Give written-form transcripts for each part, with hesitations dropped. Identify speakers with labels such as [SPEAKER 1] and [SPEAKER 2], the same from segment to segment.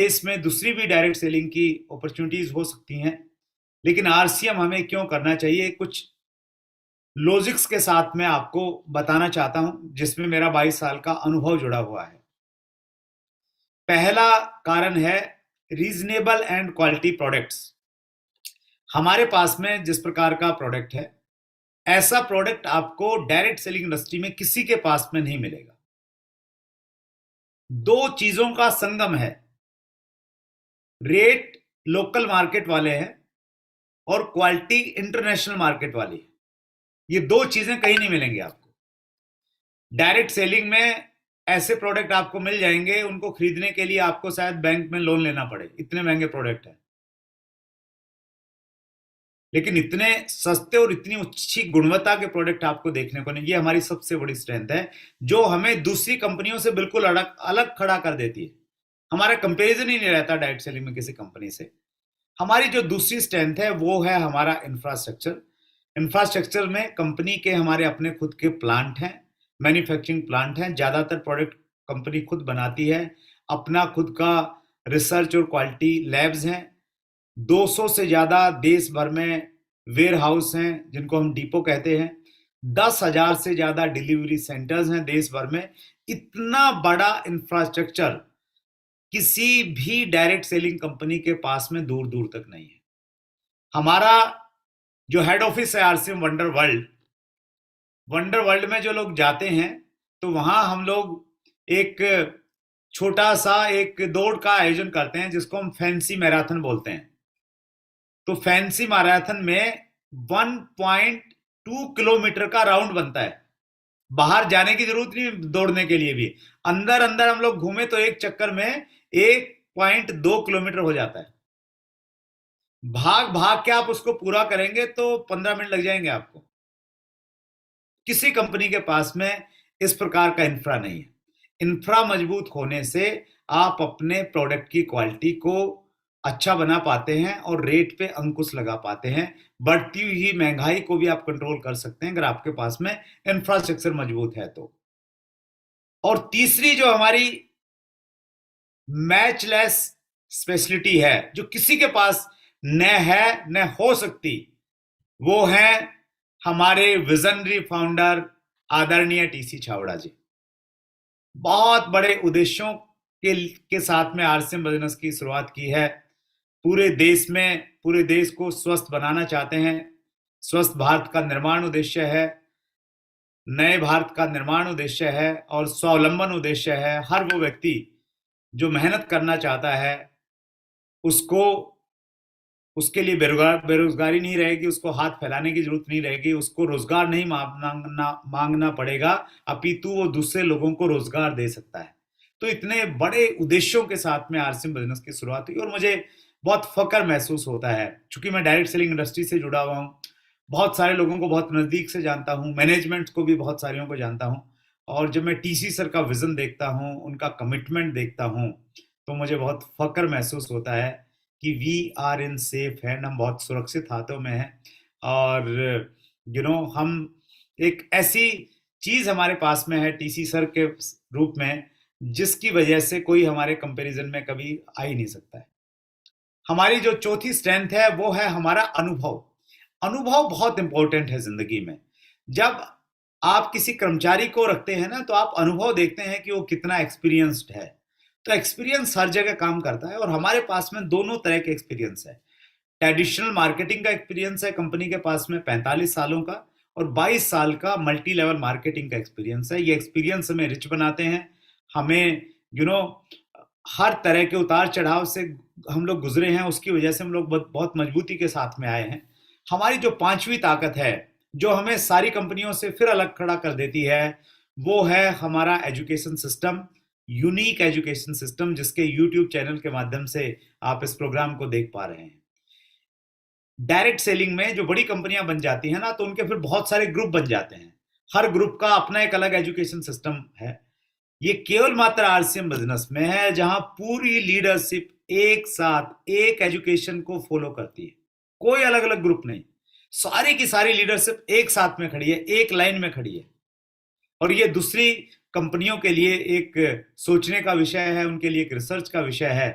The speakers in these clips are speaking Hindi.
[SPEAKER 1] इसमें दूसरी भी डायरेक्ट सेलिंग की अपॉर्चुनिटीज हो सकती हैं, लेकिन आरसीएम हमें क्यों करना चाहिए, कुछ लॉजिक्स के साथ मैं आपको बताना चाहता हूं, जिसमें मेरा 22 साल का अनुभव जुड़ा हुआ है। पहला कारण है रीजनेबल एंड क्वालिटी प्रोडक्ट्स। हमारे पास में जिस प्रकार का प्रोडक्ट है, ऐसा प्रोडक्ट आपको डायरेक्ट सेलिंग इंडस्ट्री में किसी के पास में नहीं मिलेगा। दो चीजों का संगम है, रेट लोकल मार्केट वाले हैं और क्वालिटी इंटरनेशनल मार्केट वाली है। ये दो चीजें कहीं नहीं मिलेंगी आपको। डायरेक्ट सेलिंग में ऐसे प्रोडक्ट आपको मिल जाएंगे, उनको खरीदने के लिए आपको शायद बैंक में लोन लेना पड़े, इतने महंगे प्रोडक्ट है। लेकिन इतने सस्ते और इतनी अच्छी गुणवत्ता के प्रोडक्ट आपको देखने को नहीं। ये हमारी सबसे बड़ी स्ट्रेंथ है, जो हमें दूसरी कंपनियों से बिल्कुल अलग अलग खड़ा कर देती है। हमारा कंपैरिजन ही नहीं रहता डायरेक्ट सेलिंग में किसी कंपनी से। हमारी जो दूसरी स्ट्रेंथ है वो है हमारा इंफ्रास्ट्रक्चर। इंफ्रास्ट्रक्चर में कंपनी के हमारे अपने खुद के प्लांट हैं, मैन्युफैक्चरिंग प्लांट हैं। ज्यादातर प्रोडक्ट कंपनी खुद बनाती है, अपना खुद का रिसर्च और क्वालिटी लैब्स हैं। 200 से ज्यादा देश भर में वेयर हाउस हैं, जिनको हम डिपो कहते हैं। 10,000 से ज्यादा डिलीवरी सेंटर्स हैं देश भर में। इतना बड़ा इंफ्रास्ट्रक्चर किसी भी डायरेक्ट सेलिंग कंपनी के पास में दूर दूर तक नहीं है। हमारा जो हेड ऑफिस है RCM wonder world, wonder world में जो लोग जाते हैं तो वहां हम लोग एक छोटा सा एक दौड़ का आयोजन करते हैं, जिसको हम फैंसी मैराथन बोलते हैं। तो फैंसी मैराथन में 1.2 किलोमीटर का राउंड बनता है। बाहर जाने की जरूरत नहीं दौड़ने के लिए भी, अंदर अंदर हम लोग घूमे तो एक चक्कर में 1.2 किलोमीटर हो जाता है। भाग भाग के आप उसको पूरा करेंगे तो 15 मिनट लग जाएंगे आपको। किसी कंपनी के पास में इस प्रकार का इंफ्रा नहीं है। इंफ्रा मजबूत होने से आप अपने प्रोडक्ट की क्वालिटी को अच्छा बना पाते हैं और रेट पे अंकुश लगा पाते हैं। बढ़ती हुई महंगाई को भी आप कंट्रोल कर सकते हैं अगर आपके पास में इंफ्रास्ट्रक्चर मजबूत है तो। और तीसरी जो हमारी मैचलेस स्पेशलिटी है, जो किसी के पास न है न हो सकती, वो है हमारे विजनरी फाउंडर आदरणीय टीसी छावड़ा जी। बहुत बड़े उद्देश्यों के साथ में आरसीएम बिजनेस की शुरुआत की है। पूरे देश में, पूरे देश को स्वस्थ बनाना चाहते हैं। स्वस्थ भारत का निर्माण उद्देश्य है, नए भारत का निर्माण उद्देश्य है और स्वावलंबन उद्देश्य है। हर वो व्यक्ति जो मेहनत करना चाहता है, उसको उसके लिए बेरोजगारी नहीं रहेगी, उसको हाथ फैलाने की जरूरत नहीं रहेगी, उसको रोजगार नहीं मांगना पड़ेगा, अपितु वो दूसरे लोगों को रोजगार दे सकता है। तो इतने बड़े उद्देश्यों के साथ में आरसीएम बिजनेस की शुरुआत हुई और मुझे बहुत फक्र महसूस होता है, क्योंकि मैं डायरेक्ट सेलिंग इंडस्ट्री से जुड़ा हुआ हूँ। बहुत सारे लोगों को बहुत नजदीक से जानता हूँ, मैनेजमेंट को भी बहुत सारियों को जानता हूँ। और जब मैं टीसी सर का विजन देखता हूँ, उनका कमिटमेंट देखता हूँ, तो मुझे बहुत फक्र महसूस होता है कि we are in safe hand, हम बहुत सुरक्षित हाथों में हैं। और हम एक ऐसी चीज हमारे पास में है टीसी सर के रूप में, जिसकी वजह से कोई हमारे कंपैरिजन में कभी आ ही नहीं सकता है। हमारी जो चौथी स्ट्रेंथ है वो है हमारा अनुभव। अनुभव बहुत इंपॉर्टेंट है जिंदगी में। जब आप किसी कर्मचारी को रखते हैं ना, तो आप अनुभव देखते हैं कि वो कितना एक्सपीरियंस्ड है। तो एक्सपीरियंस हर जगह काम करता है और हमारे पास में दोनों तरह के एक्सपीरियंस है। ट्रेडिशनल मार्केटिंग का एक्सपीरियंस है कंपनी के पास में 45 सालों का, और 22 साल का मल्टी लेवल मार्केटिंग का एक्सपीरियंस है। ये एक्सपीरियंस हमें रिच बनाते हैं। हमें यू नो हर तरह के उतार चढ़ाव से हम लोग गुजरे हैं, उसकी वजह से हम लोग बहुत मजबूती के साथ में आए हैं। हमारी जो पांचवी ताकत है, जो हमें सारी कंपनियों से फिर अलग खड़ा कर देती है, वो है हमारा education system, unique education system, जिसके यूट्यूब चैनल के माध्यम से आप इस प्रोग्राम को देख पा रहे हैं। डायरेक्ट सेलिंग में जो बड़ी कंपनियां बन जाती हैं ना, तो उनके फिर बहुत सारे ग्रुप बन जाते हैं। हर ग्रुप का अपना एक अलग एजुकेशन सिस्टम है। ये केवल मात्र आरसीएम बिजनेस में है जहां पूरी लीडरशिप एक साथ एक एजुकेशन को फॉलो करती है। कोई अलग अलग ग्रुप नहीं, सारी की सारी लीडरशिप एक साथ में खड़ी है, एक लाइन में खड़ी है। और ये दूसरी कंपनियों के लिए एक सोचने का विषय है, उनके लिए एक रिसर्च का विषय है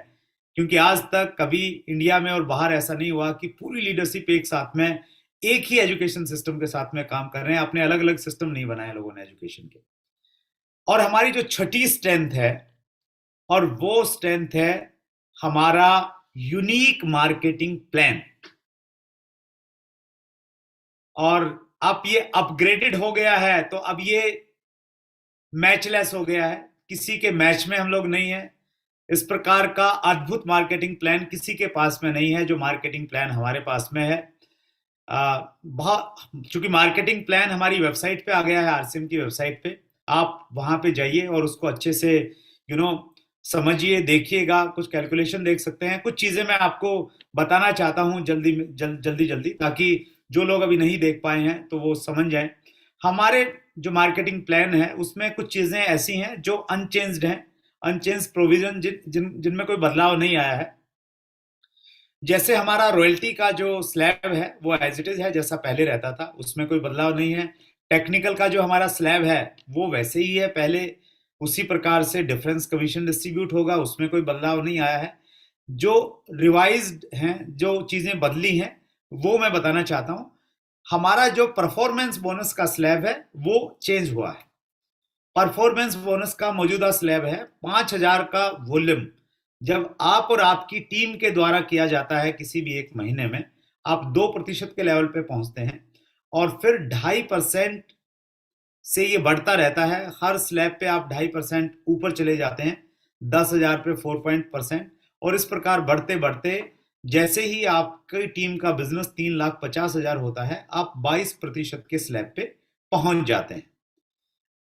[SPEAKER 1] क्योंकि आज तक कभी इंडिया में और बाहर ऐसा नहीं हुआ कि पूरी लीडरशिप एक साथ में एक ही एजुकेशन सिस्टम के साथ में काम कर रहे हैं। अपने अलग अलग सिस्टम नहीं बनाए लोगों ने एजुकेशन के। और हमारी जो छठी स्ट्रेंथ है, और वो स्ट्रेंथ है हमारा यूनिक मार्केटिंग प्लान। और अब ये अपग्रेडेड हो गया है, तो अब ये मैचलेस हो गया है, किसी के मैच में हम लोग नहीं है। इस प्रकार का अद्भुत मार्केटिंग प्लान किसी के पास में नहीं है जो मार्केटिंग प्लान हमारे पास में है। बहुत, चूंकि मार्केटिंग प्लान हमारी वेबसाइट पे आ गया है, आरसीएम की वेबसाइट पे, आप वहां पे जाइए और उसको अच्छे से समझिए, देखिएगा, कुछ कैलकुलेशन देख सकते हैं। कुछ चीजें मैं आपको बताना चाहता हूं जल्दी जल्दी, ताकि जो लोग अभी नहीं देख पाए हैं तो वो समझ जाएं। हमारे जो मार्केटिंग प्लान है उसमें कुछ चीजें ऐसी हैं जो अनचेंज्ड हैं, अनचेंज प्रोविजन जिनमें कोई बदलाव नहीं आया है। जैसे हमारा रॉयल्टी का जो स्लैब है वो एज इट इज है, जैसा पहले रहता था, उसमें कोई बदलाव नहीं है। टेक्निकल का जो हमारा स्लैब है वो वैसे ही है पहले, उसी प्रकार से डिफरेंस कमीशन डिस्ट्रीब्यूट होगा, उसमें कोई बदलाव नहीं आया है। जो रिवाइज्ड हैं, जो चीजें बदली हैं, वो मैं बताना चाहता हूं। हमारा जो परफॉर्मेंस बोनस का स्लैब है वो चेंज हुआ है। परफॉर्मेंस बोनस का मौजूदा स्लैब है 5,000 का वॉल्यूम। जब आप और आपकी टीम के द्वारा किया जाता है किसी भी एक महीने में, आप 2% के लेवल पे पहुंचते हैं, और फिर 2.5% से ये बढ़ता रहता है। हर स्लैब पे आप 2.5% ऊपर चले जाते हैं, 10,000 पे 4%, और इस प्रकार बढ़ते बढ़ते जैसे ही आपकी टीम का बिजनेस 3,50,000 होता है, आप 22% के स्लैब पे पहुंच जाते हैं।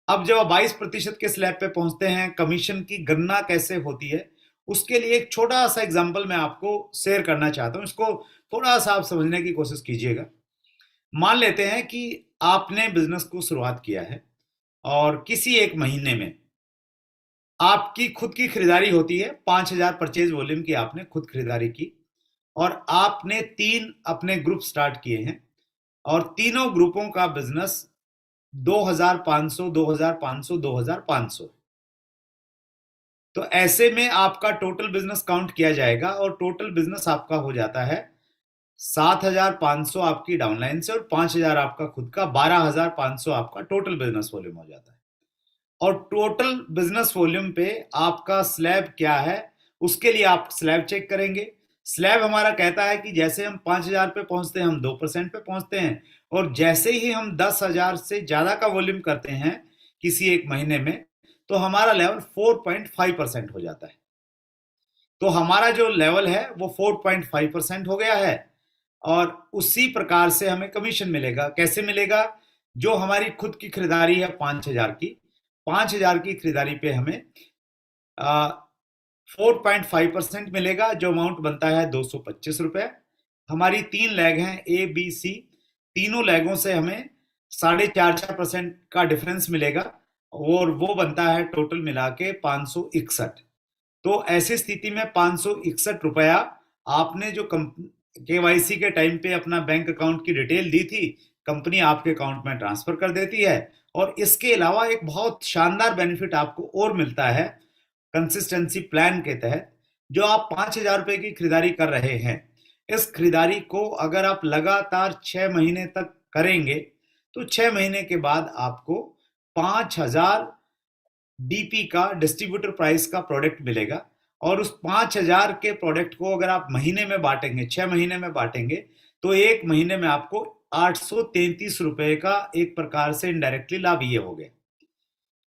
[SPEAKER 1] अब जब आप 22% के स्लैब पे पहुंचते हैं, कमीशन की गणना कैसे होती है उसके लिए एक छोटा सा एग्जांपल मैं आपको शेयर करना चाहता हूं। इसको थोड़ा सा आप समझने की कोशिश कीजिएगा। मान लेते हैं कि आपने बिजनेस को शुरुआत किया है, और किसी एक महीने में आपकी खुद की खरीदारी होती है, 5,000 परचेज वॉल्यूम की आपने खुद खरीदारी की, और आपने 3 अपने ग्रुप स्टार्ट किए हैं, और तीनों ग्रुपों का बिजनेस 2,500, 2,500, 2,500। तो ऐसे में आपका टोटल बिजनेस काउंट किया जाएगा, और टोटल बिजनेस आपका हो जाता है 7,500 आपकी डाउनलाइन से, और 5,000 आपका खुद का, 12,500 आपका टोटल बिजनेस वॉल्यूम हो जाता है। और टोटल बिजनेस वॉल्यूम पे आपका स्लैब क्या है, उसके लिए आप स्लैब चेक करेंगे। स्लैब हमारा कहता है कि जैसे हम 5,000 पे पहुंचते हैं, हम 2% पे पहुंचते हैं, और जैसे ही हम 10,000 से ज्यादा का वॉल्यूम करते हैं किसी एक महीने में, तो हमारा लेवल 4.5% हो जाता है। तो हमारा जो लेवल है वो 4.5% हो गया है, और उसी प्रकार से हमें कमीशन मिलेगा। कैसे मिलेगा? जो हमारी खुद की खरीदारी है 5,000 की, 5,000 की खरीदारी पे हमें 4.5% मिलेगा, जो अमाउंट बनता है 225 रुपए। हमारी 3 लेग हैं, ए बी सी, तीनों लेगों से हमें 4.5% का डिफरेंस मिलेगा, और वो बनता है टोटल मिला के 561। तो ऐसी स्थिति में 561 रुपया आपने जो केवाईसी के टाइम पे अपना बैंक अकाउंट की डिटेल दी थी, कंपनी आपके अकाउंट में ट्रांसफर कर देती है। और इसके अलावा एक बहुत शानदार बेनिफिट आपको और मिलता है कंसिस्टेंसी प्लान के तहत। जो आप 5,000 रुपए की खरीदारी कर रहे हैं, इस खरीदारी को अगर आप लगातार 6 महीने तक करेंगे, तो 6 महीने के बाद आपको 5,000 डीपी का, डिस्ट्रीब्यूटर प्राइस का प्रोडक्ट मिलेगा। और उस 5,000 के प्रोडक्ट को अगर आप महीने में बांटेंगे, 6 महीने में बांटेंगे, तो एक महीने में आपको 833 रुपए का एक प्रकार से इनडायरेक्टली लाभ ये हो गया।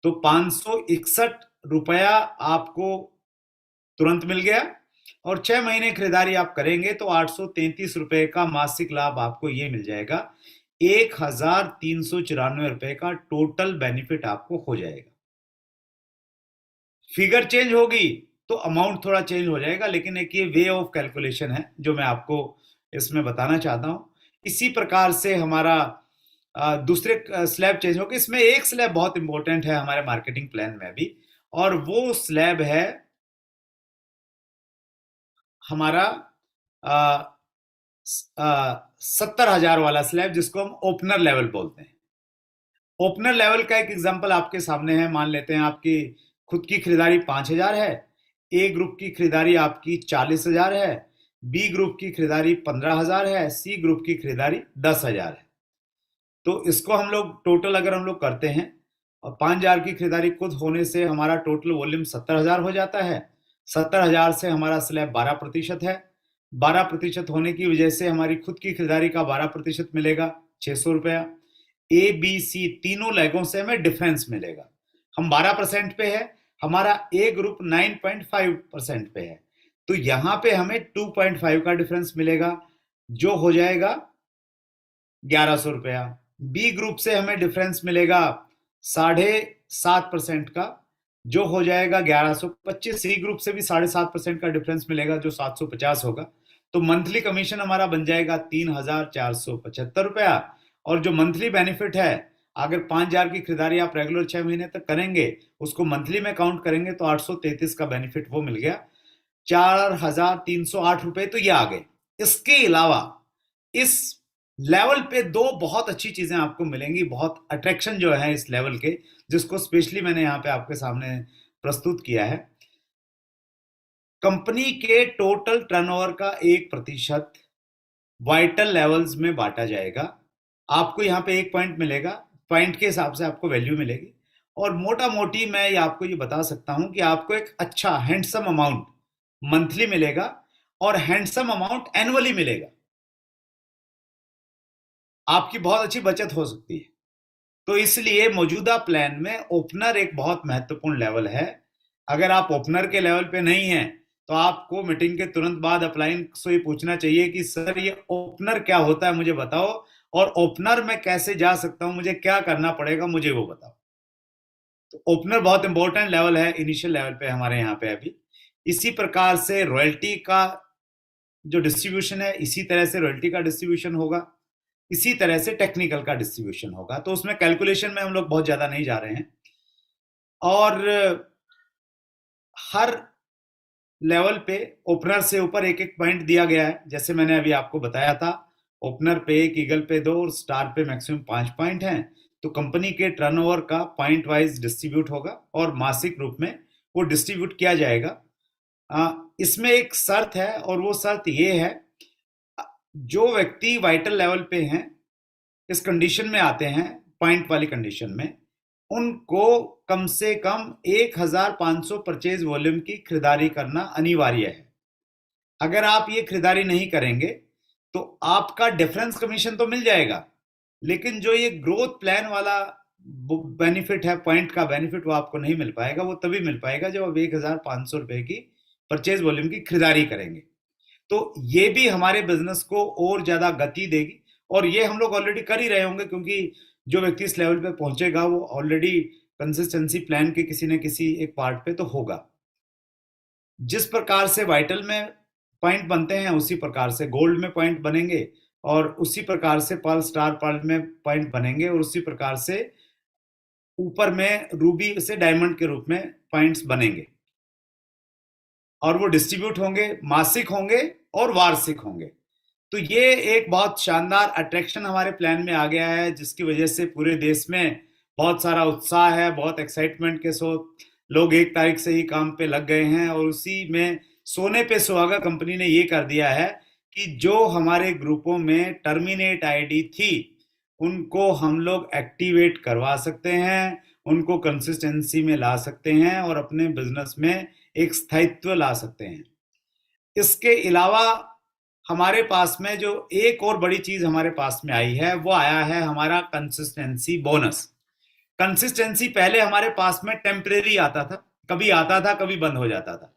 [SPEAKER 1] तो 561 रुपया आपको तुरंत मिल गया, और 6 महीने खरीदारी आप करेंगे तो 833 रुपए का मासिक लाभ आपको ये मिल जाएगा। 1,394 रुपए का टोटल बेनिफिट आपको हो जाएगा। फिगर चेंज होगी तो अमाउंट थोड़ा चेंज हो जाएगा, लेकिन एक ये वे ऑफ कैलकुलेशन है जो मैं आपको इसमें बताना चाहता हूं। इसी प्रकार से हमारा दूसरे स्लैब चेंज होगा। इसमें एक स्लैब बहुत इंपॉर्टेंट है हमारे मार्केटिंग प्लान में भी, और वो स्लैब है हमारा 70,000 वाला स्लैब, जिसको हम ओपनर लेवल बोलते हैं। ओपनर लेवल का एक एग्जांपल आपके सामने है। मान लेते हैं आपकी खुद की खरीदारी 5,000 है, ए ग्रुप की खरीदारी आपकी 40,000 है, बी ग्रुप की खरीदारी 15,000 है, सी ग्रुप की खरीदारी 10,000 है। तो इसको हम लोग टोटल अगर हम लोग करते हैं और 5,000 की खरीदारी खुद होने से हमारा टोटल वॉल्यूम 70,000 हो जाता है। 70,000 से हमारा स्लैब 12% है। 12% होने की वजह से हमारी खुद की खरीदारी का 12% मिलेगा, 600 रुपया। ए बी सी तीनों लेगों से हमें डिफरेंस मिलेगा। हम 12% पे है, हमारा ए ग्रुप 9.5% पे है, तो यहां पे हमें 2.5 का डिफरेंस मिलेगा, जो हो जाएगा 1,100 रुपया। बी ग्रुप से हमें डिफरेंस मिलेगा 7.5% का, जो हो जाएगा 1,125। सी ग्रुप से भी 7.5% का डिफरेंस मिलेगा, जो 750 होगा। तो मंथली कमीशन हमारा बन जाएगा 3,475 रुपया। और जो मंथली बेनिफिट है, अगर 5,000 की खरीदारी आप रेगुलर 6 महीने तक करेंगे, उसको मंथली में काउंट करेंगे तो 833 का बेनिफिट वो मिल गया, 4,308 रुपए तो ये आ गए। इसके अलावा इस लेवल पे दो बहुत अच्छी चीजें आपको मिलेंगी, बहुत अट्रैक्शन जो है इस लेवल के, जिसको स्पेशली मैंने यहाँ पे आपके सामने प्रस्तुत किया है। कंपनी के टोटल टर्नओवर का 1% वाइटल लेवल्स में बांटा जाएगा। आपको यहाँ पे 1 पॉइंट मिलेगा, पॉइंट के हिसाब से आपको वैल्यू मिलेगी। और मोटा मोटी मैं ये आपको ये बता सकता हूं कि आपको एक अच्छा हैंडसम अमाउंट मंथली मिलेगा और हैंडसम अमाउंट एनुअली मिलेगा। आपकी बहुत अच्छी बचत हो सकती है। तो इसलिए मौजूदा प्लान में ओपनर एक बहुत महत्वपूर्ण लेवल है। अगर आप ओपनर के लेवल पे नहीं हैं, तो आपको मीटिंग के तुरंत बाद अपलाइन से ये पूछना चाहिए कि सर ये ओपनर क्या होता है, मुझे बताओ, और ओपनर में कैसे जा सकता हूं, मुझे क्या करना पड़ेगा, मुझे वो बताओ। तो ओपनर बहुत इंपॉर्टेंट लेवल है, इनिशियल लेवल पे हमारे यहाँ पे अभी। इसी प्रकार से रॉयल्टी का जो डिस्ट्रीब्यूशन है, इसी तरह से रॉयल्टी का डिस्ट्रीब्यूशन होगा, इसी तरह से टेक्निकल का डिस्ट्रीब्यूशन होगा। तो उसमें कैलकुलेशन में हम लोग बहुत ज्यादा नहीं जा रहे हैं। और हर लेवल पे ओपनर से ऊपर एक एक पॉइंट दिया गया है, जैसे मैंने अभी आपको बताया था। ओपनर पे 1, ईगल पे 2 और स्टार पे मैक्सिमम 5 पॉइंट हैं। तो कंपनी के टर्नओवर का पॉइंट वाइज डिस्ट्रीब्यूट होगा और मासिक रूप में वो डिस्ट्रीब्यूट किया जाएगा। इसमें एक शर्त है, और वो शर्त ये है, जो व्यक्ति वाइटल लेवल पे हैं, इस कंडीशन में आते हैं, पॉइंट वाली कंडीशन में, उनको कम से कम 1,500 परचेज वॉल्यूम की खरीदारी करना अनिवार्य है। अगर आप ये खरीदारी नहीं करेंगे तो आपका डिफरेंस कमीशन तो मिल जाएगा, लेकिन जो ये ग्रोथ प्लान वाला बेनिफिट है, पॉइंट का बेनिफिट, वो आपको नहीं मिल पाएगा। वो तभी मिल पाएगा जब आप 1,500 रुपए की परचेज वॉल्यूम की खरीदारी करेंगे। तो ये भी हमारे बिजनेस को और ज्यादा गति देगी, और ये हम लोग ऑलरेडी कर ही रहे होंगे, क्योंकि जो व्यक्ति इस लेवल पे पहुंचेगा वो ऑलरेडी कंसिस्टेंसी प्लान के किसी न किसी एक पार्ट पे तो होगा। जिस प्रकार से वाइटल में पॉइंट बनते हैं, उसी प्रकार से गोल्ड में पॉइंट बनेंगे, और उसी प्रकार से पर्ल, स्टार पर्ल में पॉइंट बनेंगे, और उसी प्रकार से ऊपर में रूबी से डायमंड के रूप में पॉइंट्स बनेंगे। और वो डिस्ट्रीब्यूट होंगे, मासिक होंगे और वार्षिक होंगे। तो ये एक बहुत शानदार अट्रैक्शन हमारे प्लान में आ गया है, जिसकी वजह से पूरे देश में बहुत सारा उत्साह है, बहुत एक्साइटमेंट के साथ लोग 1 तारीख से ही काम पे लग गए हैं। और उसी में सोने पे सुहागा कंपनी ने ये कर दिया है कि जो हमारे ग्रुपों में टर्मिनेट आईडी थी, उनको हम लोग एक्टिवेट करवा सकते हैं, उनको कंसिस्टेंसी में ला सकते हैं और अपने बिजनेस में एक स्थायित्व ला सकते हैं। इसके अलावा हमारे पास में जो एक और बड़ी चीज हमारे पास में आई है, वो आया है हमारा कंसिस्टेंसी बोनस। कंसिस्टेंसी पहले हमारे पास में टेम्परेरी आता था, कभी बंद हो जाता था।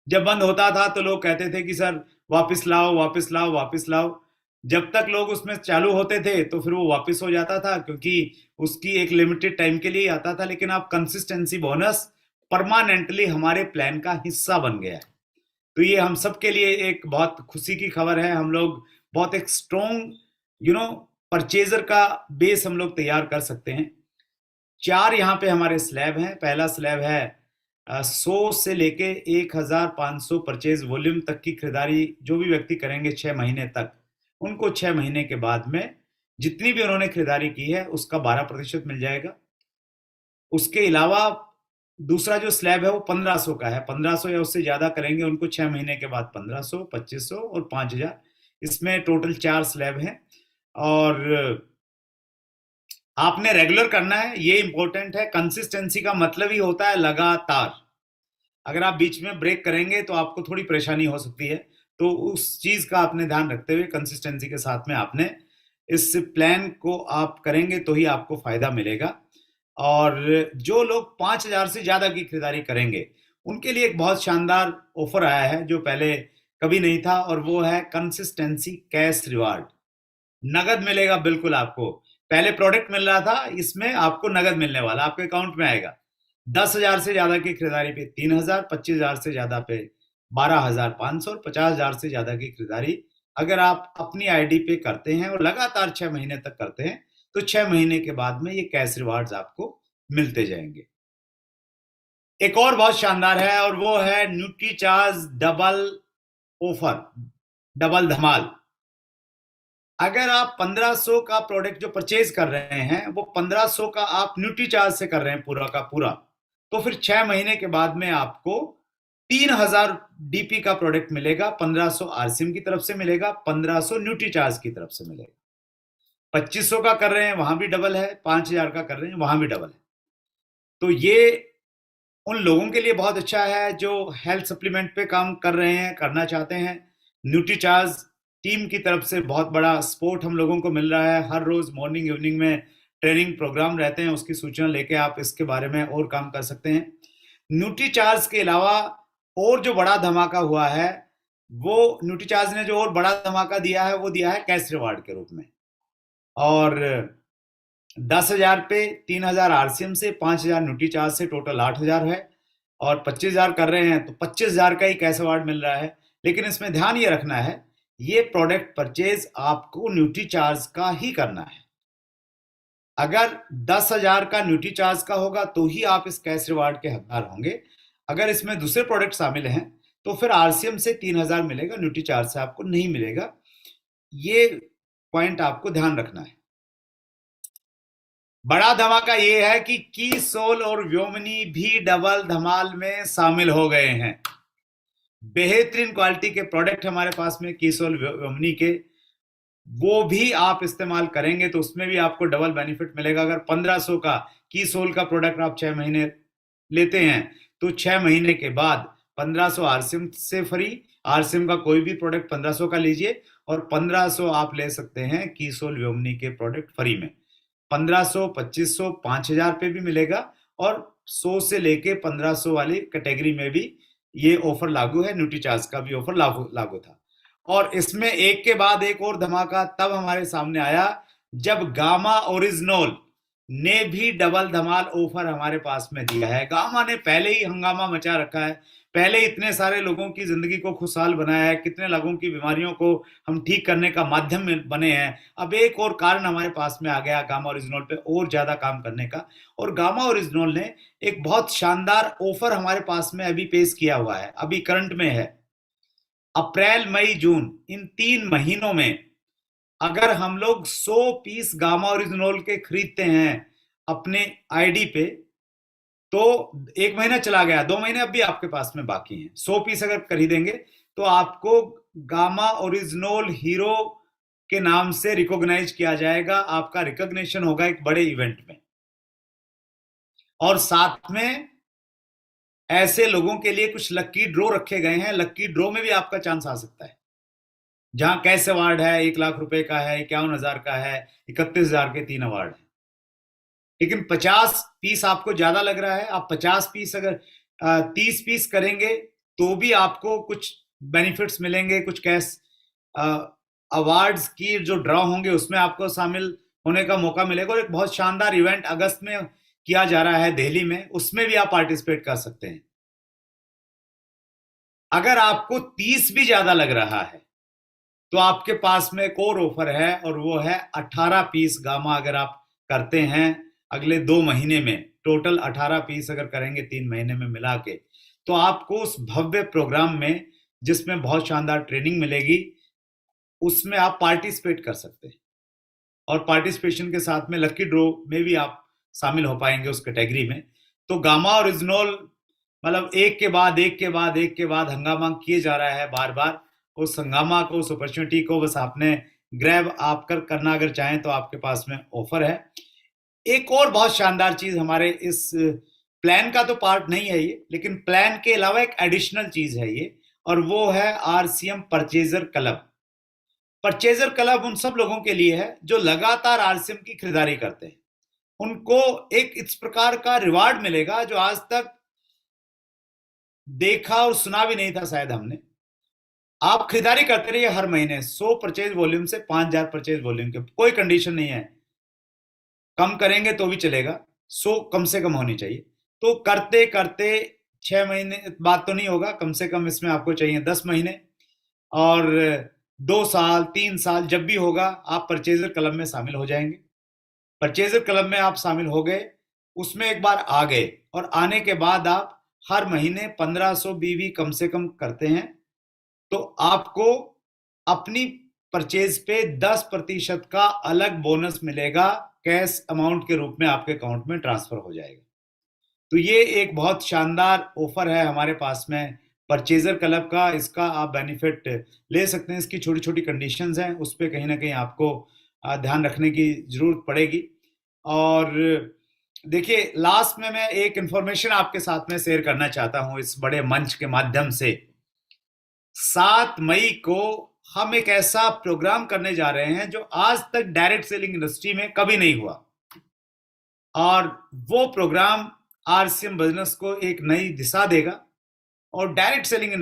[SPEAKER 1] जब बंद होता था तो लोग कहते थे कि सर वापस लाओ, वापस लाओ, वापस लाओ। जब तक लोग उसमें चालू होते थे तो फिर वो वापस हो जाता था, क्योंकि उसकी एक लिमिटेड टाइम के लिए आता था। लेकिन अब कंसिस्टेंसी बोनस परमानेंटली हमारे प्लान का हिस्सा बन गया है। तो ये हम सब के लिए एक बहुत खुशी की खबर है। हम लोग बहुत एक स्ट्रॉन्ग परचेजर का बेस हम लोग तैयार कर सकते हैं। 4 यहाँ पे हमारे स्लैब हैं। पहला स्लैब है 100 से लेके 1,500 परचेज वॉल्यूम तक की खरीदारी जो भी व्यक्ति करेंगे 6 महीने तक, उनको 6 महीने के बाद में जितनी भी उन्होंने खरीदारी की है उसका 12% मिल जाएगा। उसके अलावा दूसरा जो स्लैब है वो 1500 का है। 1500 या उससे ज्यादा करेंगे उनको 6 महीने के बाद 1500, 2500 और 5000। इसमें टोटल 4 स्लैब हैं। और आपने रेगुलर करना है, ये इंपॉर्टेंट है। कंसिस्टेंसी का मतलब ही होता है लगातार। अगर आप बीच में ब्रेक करेंगे तो आपको थोड़ी परेशानी हो सकती है। तो उस चीज का आपने ध्यान रखते हुए कंसिस्टेंसी के साथ में आपने इस प्लान को आप करेंगे तो ही आपको फायदा मिलेगा। और जो लोग 5,000 से ज्यादा की खरीदारी करेंगे उनके लिए एक बहुत शानदार ऑफर आया है जो पहले कभी नहीं था, और वो है कंसिस्टेंसी कैश रिवार्ड। नगद मिलेगा बिल्कुल आपको। पहले प्रोडक्ट मिल रहा था, इसमें आपको नगद मिलने वाला, आपके अकाउंट में आएगा। 10,000 से ज्यादा की खरीदारी पे 3,000, 25,000 से ज्यादा पे 12,500 और 50,000 से ज्यादा की खरीदारी अगर आप अपनी आईडी पे करते हैं और लगातार 6 महीने तक करते हैं तो 6 महीने के बाद में ये कैश रिवार्ड्स आपको मिलते जाएंगे। एक और बहुत शानदार है और वो है Nutri charge double offer, double धमाल। अगर आप 1500 का प्रोडक्ट जो परचेज कर रहे हैं वो 1500 का आप न्यूट्री चार्ज से कर रहे हैं पूरा का पूरा, तो फिर 6 महीने के बाद में आपको 3,000 डीपी का प्रोडक्ट मिलेगा। 1500 आरसीएम की तरफ से मिलेगा, 1500 न्यूट्री चार्ज की तरफ से मिलेगा। 2500 का कर रहे हैं वहां भी डबल है, 5,000 का कर रहे हैं वहां भी डबल है। तो ये उन लोगों के लिए बहुत अच्छा है जो हेल्थ सप्लीमेंट पे काम कर रहे हैं, करना चाहते हैं। न्यूट्रीचार्ज टीम की तरफ से बहुत बड़ा सपोर्ट हम लोगों को मिल रहा है। हर रोज मॉर्निंग इवनिंग में ट्रेनिंग प्रोग्राम रहते हैं, उसकी सूचना लेके आप इसके बारे में और काम कर सकते हैं। न्यूट्रीचार्ज के अलावा और जो बड़ा धमाका हुआ है, वो न्यूट्रीचार्ज ने जो और बड़ा धमाका दिया है वो दिया है कैश रिवार्ड के रूप में। और 10,000 पे 3,000 आरसीएम से, 5,000 न्यूट्री चार्ज से टोटल 8,000 है। और 25,000 कर रहे हैं तो 25,000 का ही कैश अवार्ड मिल रहा है। लेकिन इसमें ध्यान ये रखना है, ये प्रोडक्ट परचेज आपको न्यूट्री चार्ज का ही करना है। अगर 10,000 का न्यूट्री चार्ज का होगा तो ही आप इस कैश रिवार्ड के हकदार होंगे। अगर इसमें दूसरे प्रोडक्ट शामिल हैं तो फिर आरसीएम से 3,000 मिलेगा, न्यूट्री चार्ज से आपको नहीं मिलेगा। ये पॉइंट आपको ध्यान रखना है। बड़ा धमाका ये है कि की सोल और व्योमिनी भी डबल धमाल में शामिल हो गए हैं। बेहतरीन क्वालिटी के प्रोडक्ट हमारे पास में की सोल व्योमिनी के, वो भी आप इस्तेमाल करेंगे तो उसमें भी आपको डबल बेनिफिट मिलेगा। अगर 1500 का की सोल का प्रोडक्ट आप 6 महीने लेते हैं तो 6 महीने के बाद 1500 आरसीएम से फ्री। आरसीएम का कोई भी प्रोडक्ट 1500 का लीजिए और 1500 आप ले सकते हैं की सोल व्योमिनी के प्रोडक्ट फ्री में। 1500, 2500, 5,000 पे भी मिलेगा। और 100 से लेके 1500 वाली कैटेगरी में भी ये ऑफर लागू है। न्यूट्रीचार्ज का भी ऑफर लागू था। और इसमें एक के बाद एक और धमाका तब हमारे सामने आया जब गामा ओरिजिनल ने भी डबल धमाल ऑफर हमारे पास में दिया है। गामा ने पहले ही हंगामा मचा रखा है, पहले इतने सारे लोगों की जिंदगी को खुशहाल बनाया है, कितने लोगों की बीमारियों को हम ठीक करने का माध्यम बने हैं। अब एक और कारण हमारे पास में आ गया गामा ओरिजिनल पे और ज्यादा काम करने का। और गामा ओरिजिनल ने एक बहुत शानदार ऑफर हमारे पास में अभी पेश किया हुआ है, अभी करंट में है। अप्रैल मई जून इन 3 महीनों में अगर हम लोग 100 पीस गामा ओरिजिनल के खरीदते हैं अपने आईडी पे, तो 1 महीना चला गया, 2 महीने अब भी आपके पास में बाकी हैं। 100 पीस अगर खरीदेंगे तो आपको गामा ओरिजिनल हीरो के नाम से रिकॉग्नाइज किया जाएगा, आपका रिकॉग्निशन होगा एक बड़े इवेंट में। और साथ में ऐसे लोगों के लिए कुछ लक्की ड्रॉ रखे गए हैं, लक्की ड्रॉ में भी आपका चांस आ सकता है। जहां कैश अवार्ड है 1 लाख रुपए का है, 51,000 का है, 31,000 के 3 अवार्ड है। लेकिन 50 पीस आपको ज्यादा लग रहा है, आप 50 पीस अगर 30 पीस करेंगे तो भी आपको कुछ बेनिफिट्स मिलेंगे, कुछ कैश अवार्ड्स की जो ड्रॉ होंगे उसमें आपको शामिल होने का मौका मिलेगा। और एक बहुत शानदार इवेंट अगस्त में किया जा रहा है दिल्ली में, उसमें भी आप पार्टिसिपेट कर सकते हैं। अगर आपको 30 भी ज्यादा लग रहा है तो आपके पास में एक और ऑफर है और वो है 18 पीस गामा। अगर आप करते हैं अगले 2 महीने में, टोटल 18 पीस अगर करेंगे 3 महीने में मिला के, तो आपको उस भव्य प्रोग्राम में जिसमें बहुत शानदार ट्रेनिंग मिलेगी उसमें आप पार्टिसिपेट कर सकते हैं। और पार्टिसिपेशन के साथ में लकी ड्रॉ में भी आप शामिल हो पाएंगे उस कैटेगरी में। तो गामा और इजनोल मतलब एक के बाद एक के बाद एक के बाद हंगामा किए जा रहा है बार बार। उस हंगामा को, उस अपॉर्चुनिटी को बस आपने ग्रैब आप करना अगर चाहें तो आपके पास में ऑफर है। एक और बहुत शानदार चीज हमारे इस प्लान का तो पार्ट नहीं है ये, लेकिन प्लान के अलावा एक एडिशनल चीज है ये, और वो है RCM purchaser club. Purchaser club उन सब लोगों के लिए है जो लगातार आरसीएम की खरीदारी करते हैं। उनको एक इस प्रकार का रिवार्ड मिलेगा जो आज तक देखा और सुना भी नहीं था शायद हमने। आप खरीदारी करते रहिए हर महीने 100 परचेज वॉल्यूम से 5000 परचेज वॉल्यूम के, कोई कंडीशन नहीं है, कम करेंगे तो भी चलेगा, 100 कम से कम होनी चाहिए। तो करते करते 6 महीने बाद तो नहीं होगा, कम से कम इसमें आपको चाहिए 10 महीने, और 2 साल 3 साल जब भी होगा आप परचेजर क्लब में शामिल हो जाएंगे। परचेजर क्लब में आप शामिल हो गए, उसमें एक बार आ गए, और आने के बाद आप हर महीने 1500 बीवी कम से कम करते हैं तो आपको अपनी परचेज पे 10% का अलग बोनस मिलेगा, कैश अमाउंट के रूप में आपके अकाउंट में ट्रांसफर हो जाएगा। तो ये एक बहुत शानदार ऑफर है हमारे पास में परचेजर क्लब का। इसका आप बेनिफिट ले सकते हैं। इसकी छोटी छोटी कंडीशंस हैं, उस पर कहीं ना कहीं आपको ध्यान रखने की जरूरत पड़ेगी। और देखिए, लास्ट में मैं एक इंफॉर्मेशन आपके साथ में शेयर करना चाहता हूं इस बड़े मंच के माध्यम से। 7 मई को हम एक ऐसा प्रोग्राम करने जा रहे हैं जो आज तक डायरेक्ट सेलिंग इंडस्ट्री में कभी नहीं हुआ, और वो प्रोग्राम आरसीएम बिजनेस को एक नई दिशा देगा और डायरेक्ट सेलिंग